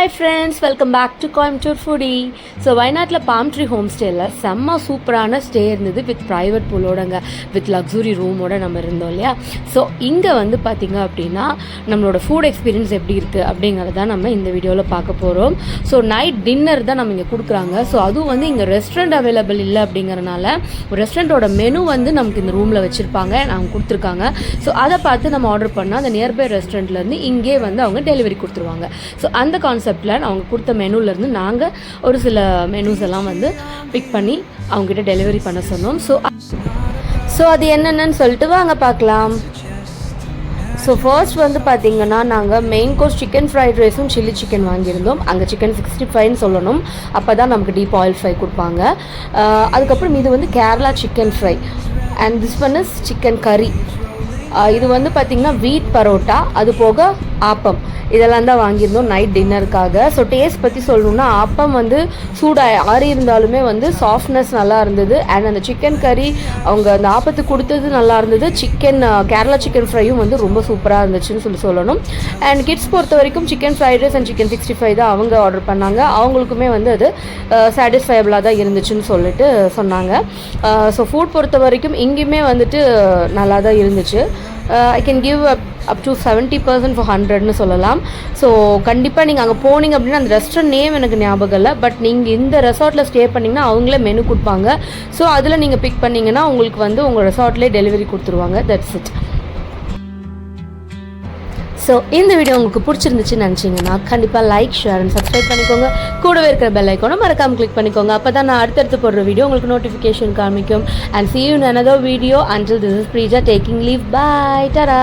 Hi friends, welcome back to Coimbatore foodie. So வயநாட்டில் palm tree home ஸ்டேயில் செம்ம சூப்பரான ஸ்டே இருந்தது வித் ப்ரைவேட் பூலோடங்க, வித் லக்ஸுரி ரூமோட நம்ம இருந்தோம் இல்லையா. ஸோ இங்கே வந்து பார்த்திங்க அப்படின்னா நம்மளோட ஃபுட் எக்ஸ்பீரியன்ஸ் எப்படி இருக்குது அப்படிங்கிறத நம்ம இந்த வீடியோவில் பார்க்க போகிறோம். ஸோ நைட் டின்னர் தான் நம்ம இங்கே கொடுக்குறாங்க. ஸோ அதுவும் வந்து இங்கே ரெஸ்டாரண்ட் அவைலபிள் இல்லை அப்படிங்கிறனால ரெஸ்டாரண்ட்டோட மெனு வந்து நமக்கு இந்த ரூமில் வச்சுருப்பாங்க, அவங்க கொடுத்துருக்காங்க. ஸோ அதை பார்த்து நம்ம ஆர்டர் பண்ணால் அந்த நியர்பை ரெஸ்டாரண்ட்லேருந்து இங்கே வந்து அவங்க டெலிவரி கொடுத்துருவாங்க. ஸோ அந்த கான்செப்டில் அவங்க கொடுத்த மெனுலேருந்து நாங்கள் ஒரு சில மெனுஸ் எல்லாம் வந்து பிக் பண்ணி அவங்ககிட்ட டெலிவரி பண்ண சொன்னோம். ஸோ அது என்னென்னு சொல்லிட்டு வாங்க பார்க்கலாம். ஸோ ஃபர்ஸ்ட் வந்து பார்த்திங்கன்னா நாங்கள் மெயின் கோர்ஸ் சிக்கன் ஃப்ரைட் ரைஸும் சில்லி சிக்கன் வாங்கியிருந்தோம். அங்கே சிக்கன் 65 சொல்லணும், அப்போ தான் நமக்கு டீப் ஆயில் ஃப்ரை கொடுப்பாங்க. அதுக்கப்புறம் இது வந்து Kerala chicken fry and this one is chicken கறி. இது வந்து பார்த்திங்கன்னா வீட் பரோட்டா, அது போக ஆப்பம், இதெல்லாம் தான் வாங்கியிருந்தோம் நைட் டின்னருக்காக. ஸோ டேஸ்ட் பற்றி சொல்லணுன்னா ஆப்பம் வந்து சூடாக ஆறி இருந்தாலுமே வந்து சாஃப்ட்னஸ் நல்லா இருந்தது. அண்ட் அந்த சிக்கன் கறி அவங்க அந்த ஆப்பத்துக்கு கொடுத்தது நல்லா இருந்தது. கேரளா சிக்கன் ஃப்ரையும் வந்து ரொம்ப சூப்பராக இருந்துச்சுன்னு சொல்லணும். அண்ட் கிட்ஸ் பொறுத்த வரைக்கும் chicken fried rice and chicken 65 தான் அவங்க ஆர்டர் பண்ணாங்க. அவங்களுக்குமே வந்து அது சாட்டிஸ்ஃபைபிளாக தான் இருந்துச்சுன்னு சொல்லிட்டு சொன்னாங்க. ஸோ ஃபுட் பொறுத்த வரைக்கும் இங்கேயுமே வந்துட்டு நல்லா தான் இருந்துச்சு. I can give up to 70% for 100ன்னு சொல்லலாம். ஸோ கண்டிப்பாக நீங்கள் அங்கே போனீங்க அப்படின்னா அந்த ரெஸ்டாரண்ட் நேம் எனக்கு ஞாபகம் இல்லை, பட் நீங்கள் இந்த ரெசார்ட்டில் ஸ்டே பண்ணிங்கன்னா அவங்களே மெனு கொடுப்பாங்க. ஸோ அதில் நீங்கள் பிக் பண்ணிங்கன்னா உங்களுக்கு வந்து உங்கள் ரெசார்ட்லேயே டெலிவரி கொடுத்துருவாங்க. That's it. ஸோ இந்த வீடியோ உங்களுக்கு பிடிச்சிருந்துச்சுன்னு நினச்சிங்கன்னா கண்டிப்பாக லைக், ஷேர் அண்ட் சப்ஸ்கிரைப் பண்ணிக்கோங்க. கூடவே இருக்கிற பெல் ஐக்கானை மறக்காமல் கிளிக் பண்ணிக்கோங்க. அப்போ தான் நான் அடுத்தடுத்து போடுற வீடியோ உங்களுக்கு நோட்டிஃபிகேஷன் காமிக்கும். And see you in another video. Until this is Preeja taking leave. Bye. Ta-da.